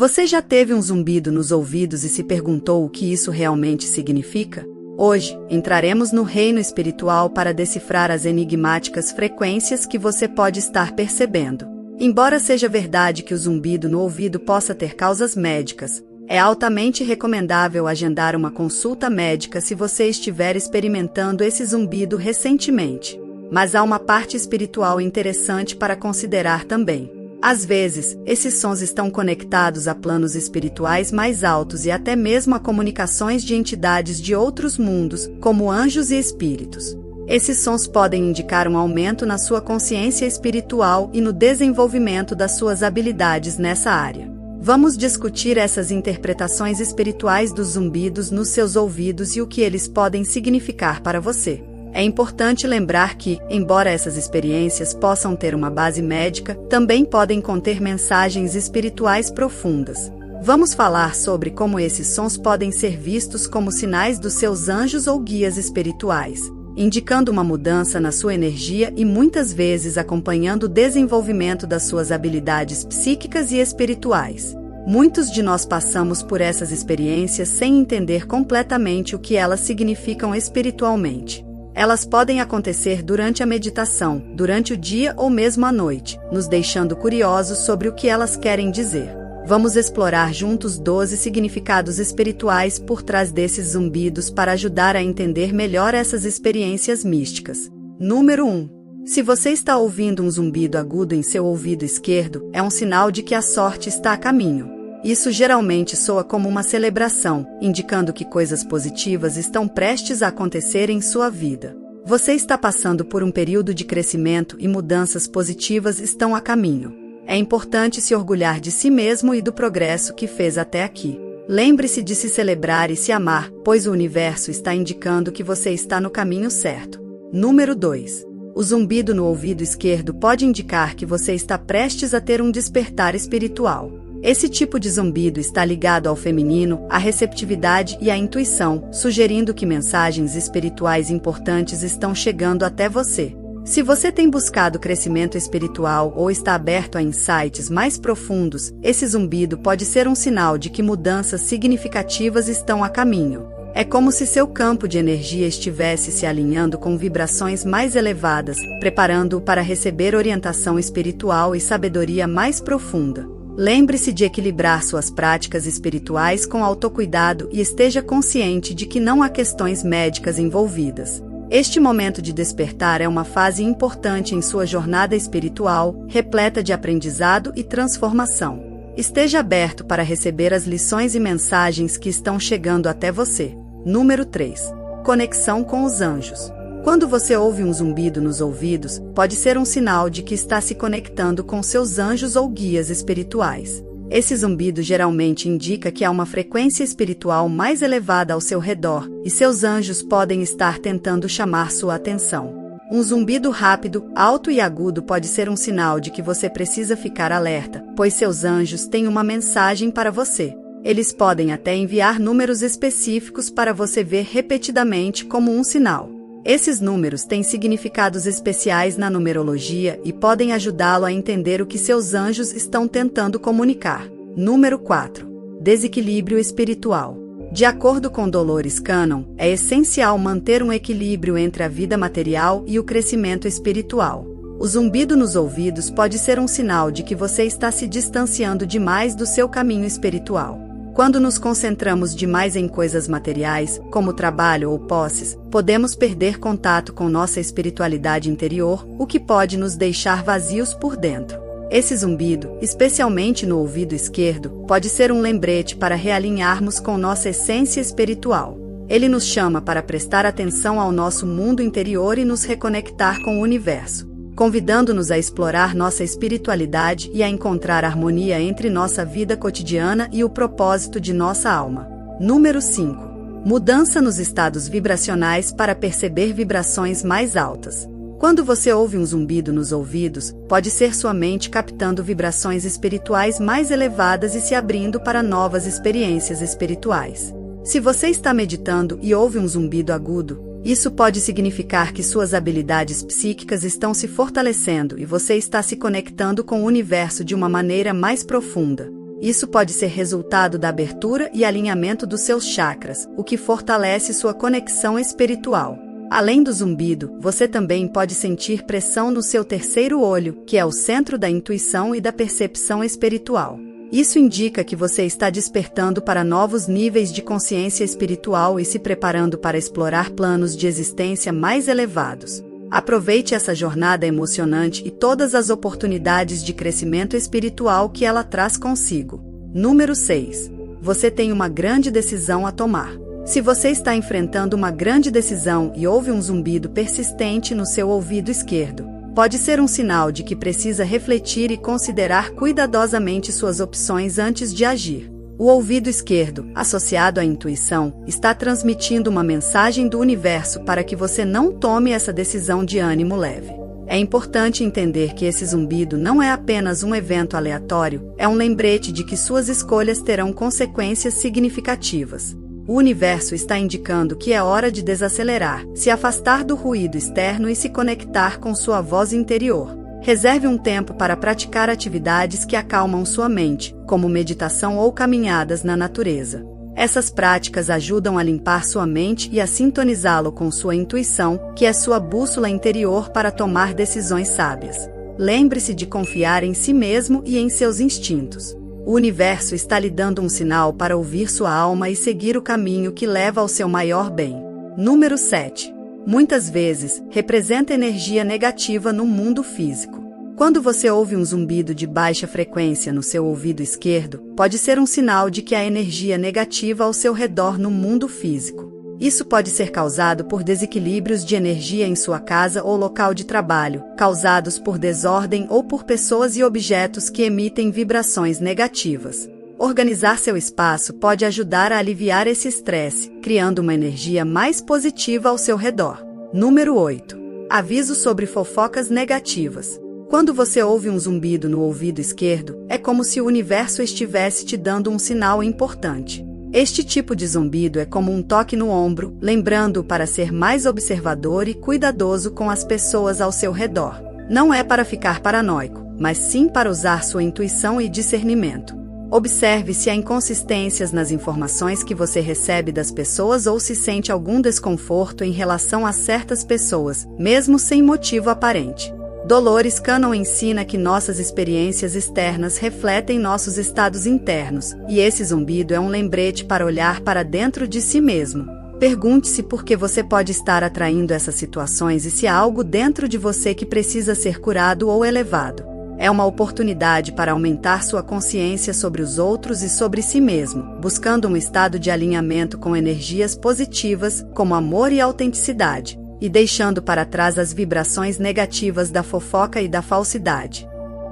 Você já teve um zumbido nos ouvidos e se perguntou o que isso realmente significa? Hoje, entraremos no reino espiritual para decifrar as enigmáticas frequências que você pode estar percebendo. Embora seja verdade que o zumbido no ouvido possa ter causas médicas, é altamente recomendável agendar uma consulta médica se você estiver experimentando esse zumbido recentemente. Mas há uma parte espiritual interessante para considerar também. Às vezes, esses sons estão conectados a planos espirituais mais altos e até mesmo a comunicações de entidades de outros mundos, como anjos e espíritos. Esses sons podem indicar um aumento na sua consciência espiritual e no desenvolvimento das suas habilidades nessa área. Vamos discutir essas interpretações espirituais dos zumbidos nos seus ouvidos e o que eles podem significar para você. É importante lembrar que, embora essas experiências possam ter uma base médica, também podem conter mensagens espirituais profundas. Vamos falar sobre como esses sons podem ser vistos como sinais dos seus anjos ou guias espirituais, indicando uma mudança na sua energia e muitas vezes acompanhando o desenvolvimento das suas habilidades psíquicas e espirituais. Muitos de nós passamos por essas experiências sem entender completamente o que elas significam espiritualmente. Elas podem acontecer durante a meditação, durante o dia ou mesmo à noite, nos deixando curiosos sobre o que elas querem dizer. Vamos explorar juntos 12 significados espirituais por trás desses zumbidos para ajudar a entender melhor essas experiências místicas. Número 1. Se você está ouvindo um zumbido agudo em seu ouvido esquerdo, é um sinal de que a sorte está a caminho. Isso geralmente soa como uma celebração, indicando que coisas positivas estão prestes a acontecer em sua vida. Você está passando por um período de crescimento e mudanças positivas estão a caminho. É importante se orgulhar de si mesmo e do progresso que fez até aqui. Lembre-se de se celebrar e se amar, pois o universo está indicando que você está no caminho certo. Número 2. O zumbido no ouvido esquerdo pode indicar que você está prestes a ter um despertar espiritual. Esse tipo de zumbido está ligado ao feminino, à receptividade e à intuição, sugerindo que mensagens espirituais importantes estão chegando até você. Se você tem buscado crescimento espiritual ou está aberto a insights mais profundos, esse zumbido pode ser um sinal de que mudanças significativas estão a caminho. É como se seu campo de energia estivesse se alinhando com vibrações mais elevadas, preparando-o para receber orientação espiritual e sabedoria mais profunda. Lembre-se de equilibrar suas práticas espirituais com autocuidado e esteja consciente de que não há questões médicas envolvidas. Este momento de despertar é uma fase importante em sua jornada espiritual, repleta de aprendizado e transformação. Esteja aberto para receber as lições e mensagens que estão chegando até você. Número 3. Conexão com os anjos. Quando você ouve um zumbido nos ouvidos, pode ser um sinal de que está se conectando com seus anjos ou guias espirituais. Esse zumbido geralmente indica que há uma frequência espiritual mais elevada ao seu redor, e seus anjos podem estar tentando chamar sua atenção. Um zumbido rápido, alto e agudo pode ser um sinal de que você precisa ficar alerta, pois seus anjos têm uma mensagem para você. Eles podem até enviar números específicos para você ver repetidamente como um sinal. Esses números têm significados especiais na numerologia e podem ajudá-lo a entender o que seus anjos estão tentando comunicar. Número 4. Desequilíbrio espiritual. De acordo com Dolores Cannon, é essencial manter um equilíbrio entre a vida material e o crescimento espiritual. O zumbido nos ouvidos pode ser um sinal de que você está se distanciando demais do seu caminho espiritual. Quando nos concentramos demais em coisas materiais, como trabalho ou posses, podemos perder contato com nossa espiritualidade interior, o que pode nos deixar vazios por dentro. Esse zumbido, especialmente no ouvido esquerdo, pode ser um lembrete para realinharmos com nossa essência espiritual. Ele nos chama para prestar atenção ao nosso mundo interior e nos reconectar com o universo, convidando-nos a explorar nossa espiritualidade e a encontrar harmonia entre nossa vida cotidiana e o propósito de nossa alma. Número 5. Mudança nos estados vibracionais para perceber vibrações mais altas. Quando você ouve um zumbido nos ouvidos, pode ser sua mente captando vibrações espirituais mais elevadas e se abrindo para novas experiências espirituais. Se você está meditando e ouve um zumbido agudo, isso pode significar que suas habilidades psíquicas estão se fortalecendo e você está se conectando com o universo de uma maneira mais profunda. Isso pode ser resultado da abertura e alinhamento dos seus chakras, o que fortalece sua conexão espiritual. Além do zumbido, você também pode sentir pressão no seu terceiro olho, que é o centro da intuição e da percepção espiritual. Isso indica que você está despertando para novos níveis de consciência espiritual e se preparando para explorar planos de existência mais elevados. Aproveite essa jornada emocionante e todas as oportunidades de crescimento espiritual que ela traz consigo. Número 6. Você tem uma grande decisão a tomar. Se você está enfrentando uma grande decisão e ouve um zumbido persistente no seu ouvido esquerdo, pode ser um sinal de que precisa refletir e considerar cuidadosamente suas opções antes de agir. O ouvido esquerdo, associado à intuição, está transmitindo uma mensagem do universo para que você não tome essa decisão de ânimo leve. É importante entender que esse zumbido não é apenas um evento aleatório, é um lembrete de que suas escolhas terão consequências significativas. O universo está indicando que é hora de desacelerar, se afastar do ruído externo e se conectar com sua voz interior. Reserve um tempo para praticar atividades que acalmam sua mente, como meditação ou caminhadas na natureza. Essas práticas ajudam a limpar sua mente e a sintonizá-lo com sua intuição, que é sua bússola interior para tomar decisões sábias. Lembre-se de confiar em si mesmo e em seus instintos. O universo está lhe dando um sinal para ouvir sua alma e seguir o caminho que leva ao seu maior bem. Número 7. Muitas vezes, representa energia negativa no mundo físico. Quando você ouve um zumbido de baixa frequência no seu ouvido esquerdo, pode ser um sinal de que há energia negativa ao seu redor no mundo físico. Isso pode ser causado por desequilíbrios de energia em sua casa ou local de trabalho, causados por desordem ou por pessoas e objetos que emitem vibrações negativas. Organizar seu espaço pode ajudar a aliviar esse estresse, criando uma energia mais positiva ao seu redor. Número 8. Aviso sobre fofocas negativas. Quando você ouve um zumbido no ouvido esquerdo, é como se o universo estivesse te dando um sinal importante. Este tipo de zumbido é como um toque no ombro, lembrando-o para ser mais observador e cuidadoso com as pessoas ao seu redor. Não é para ficar paranoico, mas sim para usar sua intuição e discernimento. Observe se há inconsistências nas informações que você recebe das pessoas ou se sente algum desconforto em relação a certas pessoas, mesmo sem motivo aparente. Dolores Cannon ensina que nossas experiências externas refletem nossos estados internos, e esse zumbido é um lembrete para olhar para dentro de si mesmo. Pergunte-se por que você pode estar atraindo essas situações e se há algo dentro de você que precisa ser curado ou elevado. É uma oportunidade para aumentar sua consciência sobre os outros e sobre si mesmo, buscando um estado de alinhamento com energias positivas, como amor e autenticidade, e deixando para trás as vibrações negativas da fofoca e da falsidade.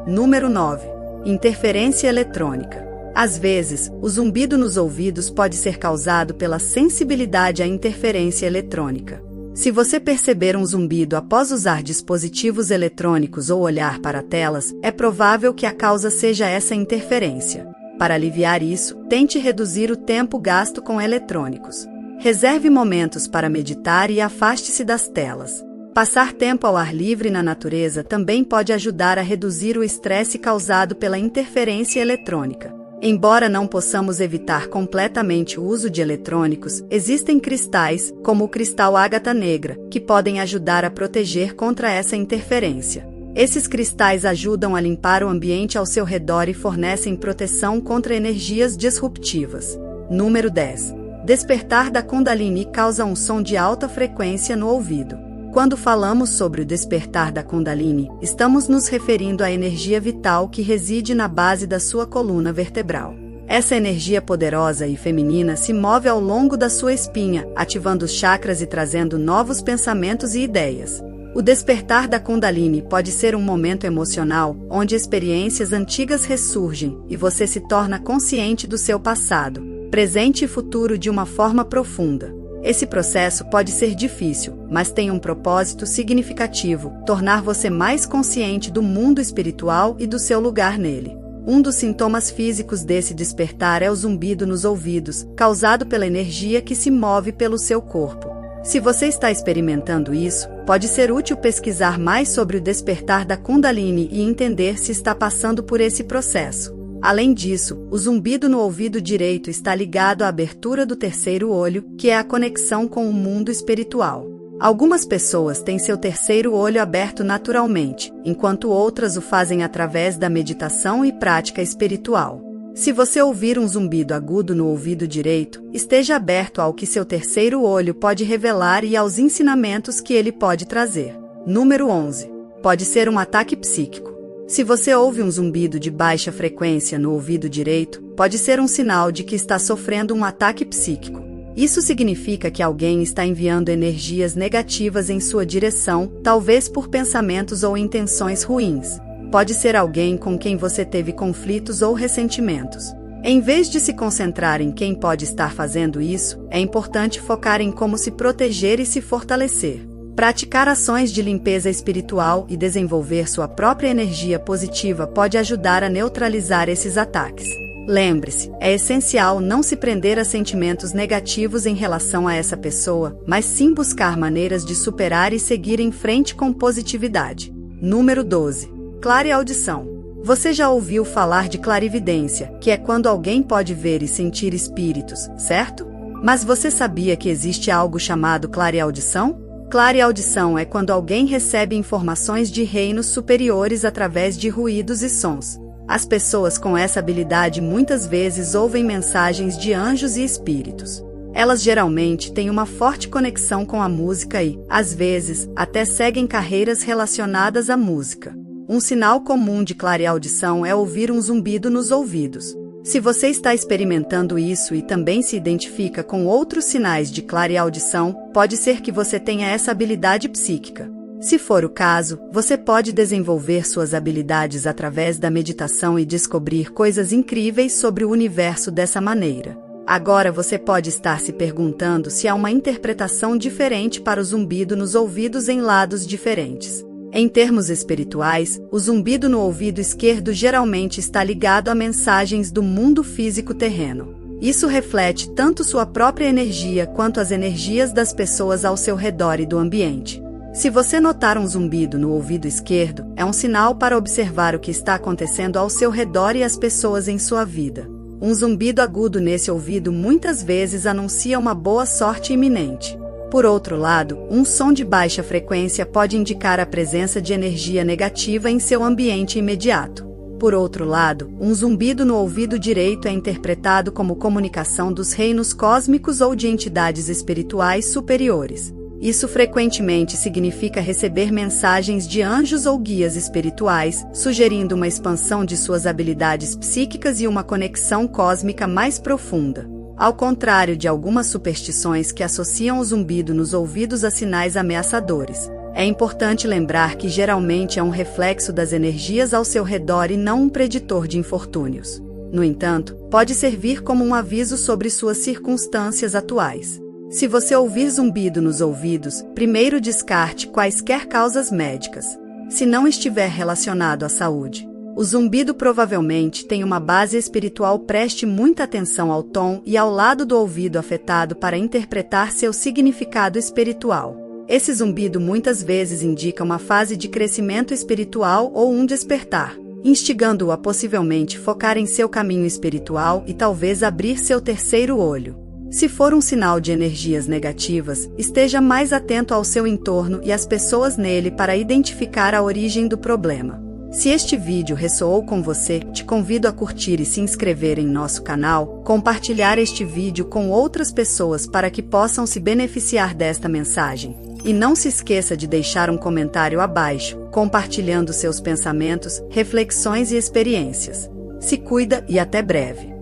Número 9. Interferência eletrônica. Às vezes, o zumbido nos ouvidos pode ser causado pela sensibilidade à interferência eletrônica. Se você perceber um zumbido após usar dispositivos eletrônicos ou olhar para telas, é provável que a causa seja essa interferência. Para aliviar isso, tente reduzir o tempo gasto com eletrônicos. Reserve momentos para meditar e afaste-se das telas. Passar tempo ao ar livre na natureza também pode ajudar a reduzir o estresse causado pela interferência eletrônica. Embora não possamos evitar completamente o uso de eletrônicos, existem cristais, como o cristal ágata negra, que podem ajudar a proteger contra essa interferência. Esses cristais ajudam a limpar o ambiente ao seu redor e fornecem proteção contra energias disruptivas. Número 10. Despertar da Kundalini causa um som de alta frequência no ouvido. Quando falamos sobre o despertar da Kundalini, estamos nos referindo à energia vital que reside na base da sua coluna vertebral. Essa energia poderosa e feminina se move ao longo da sua espinha, ativando os chakras e trazendo novos pensamentos e ideias. O despertar da Kundalini pode ser um momento emocional, onde experiências antigas ressurgem e você se torna consciente do seu passado, presente e futuro de uma forma profunda. Esse processo pode ser difícil, mas tem um propósito significativo: tornar você mais consciente do mundo espiritual e do seu lugar nele. Um dos sintomas físicos desse despertar é o zumbido nos ouvidos, causado pela energia que se move pelo seu corpo. Se você está experimentando isso, pode ser útil pesquisar mais sobre o despertar da Kundalini e entender se está passando por esse processo. Além disso, o zumbido no ouvido direito está ligado à abertura do terceiro olho, que é a conexão com o mundo espiritual. Algumas pessoas têm seu terceiro olho aberto naturalmente, enquanto outras o fazem através da meditação e prática espiritual. Se você ouvir um zumbido agudo no ouvido direito, esteja aberto ao que seu terceiro olho pode revelar e aos ensinamentos que ele pode trazer. Número 11. Pode ser um ataque psíquico. Se você ouve um zumbido de baixa frequência no ouvido direito, pode ser um sinal de que está sofrendo um ataque psíquico. Isso significa que alguém está enviando energias negativas em sua direção, talvez por pensamentos ou intenções ruins. Pode ser alguém com quem você teve conflitos ou ressentimentos. Em vez de se concentrar em quem pode estar fazendo isso, é importante focar em como se proteger e se fortalecer. Praticar ações de limpeza espiritual e desenvolver sua própria energia positiva pode ajudar a neutralizar esses ataques. Lembre-se, é essencial não se prender a sentimentos negativos em relação a essa pessoa, mas sim buscar maneiras de superar e seguir em frente com positividade. Número 12. Clareaudição. Você já ouviu falar de clarividência, que é quando alguém pode ver e sentir espíritos, certo? Mas você sabia que existe algo chamado clareaudição? Clareaudição é quando alguém recebe informações de reinos superiores através de ruídos e sons. As pessoas com essa habilidade muitas vezes ouvem mensagens de anjos e espíritos. Elas geralmente têm uma forte conexão com a música e, às vezes, até seguem carreiras relacionadas à música. Um sinal comum de clareaudição é ouvir um zumbido nos ouvidos. Se você está experimentando isso e também se identifica com outros sinais de clareaudição, pode ser que você tenha essa habilidade psíquica. Se for o caso, você pode desenvolver suas habilidades através da meditação e descobrir coisas incríveis sobre o universo dessa maneira. Agora você pode estar se perguntando se há uma interpretação diferente para o zumbido nos ouvidos em lados diferentes. Em termos espirituais, o zumbido no ouvido esquerdo geralmente está ligado a mensagens do mundo físico terreno. Isso reflete tanto sua própria energia quanto as energias das pessoas ao seu redor e do ambiente. Se você notar um zumbido no ouvido esquerdo, é um sinal para observar o que está acontecendo ao seu redor e as pessoas em sua vida. Um zumbido agudo nesse ouvido muitas vezes anuncia uma boa sorte iminente. Por outro lado, um som de baixa frequência pode indicar a presença de energia negativa em seu ambiente imediato. Por outro lado, um zumbido no ouvido direito é interpretado como comunicação dos reinos cósmicos ou de entidades espirituais superiores. Isso frequentemente significa receber mensagens de anjos ou guias espirituais, sugerindo uma expansão de suas habilidades psíquicas e uma conexão cósmica mais profunda. Ao contrário de algumas superstições que associam o zumbido nos ouvidos a sinais ameaçadores, é importante lembrar que geralmente é um reflexo das energias ao seu redor e não um preditor de infortúnios. No entanto, pode servir como um aviso sobre suas circunstâncias atuais. Se você ouvir zumbido nos ouvidos, primeiro descarte quaisquer causas médicas. Se não estiver relacionado à saúde, o zumbido provavelmente tem uma base espiritual. Preste muita atenção ao tom e ao lado do ouvido afetado para interpretar seu significado espiritual. Esse zumbido muitas vezes indica uma fase de crescimento espiritual ou um despertar, instigando-o a possivelmente focar em seu caminho espiritual e talvez abrir seu terceiro olho. Se for um sinal de energias negativas, esteja mais atento ao seu entorno e às pessoas nele para identificar a origem do problema. Se este vídeo ressoou com você, te convido a curtir e se inscrever em nosso canal, compartilhar este vídeo com outras pessoas para que possam se beneficiar desta mensagem. E não se esqueça de deixar um comentário abaixo, compartilhando seus pensamentos, reflexões e experiências. Se cuida e até breve!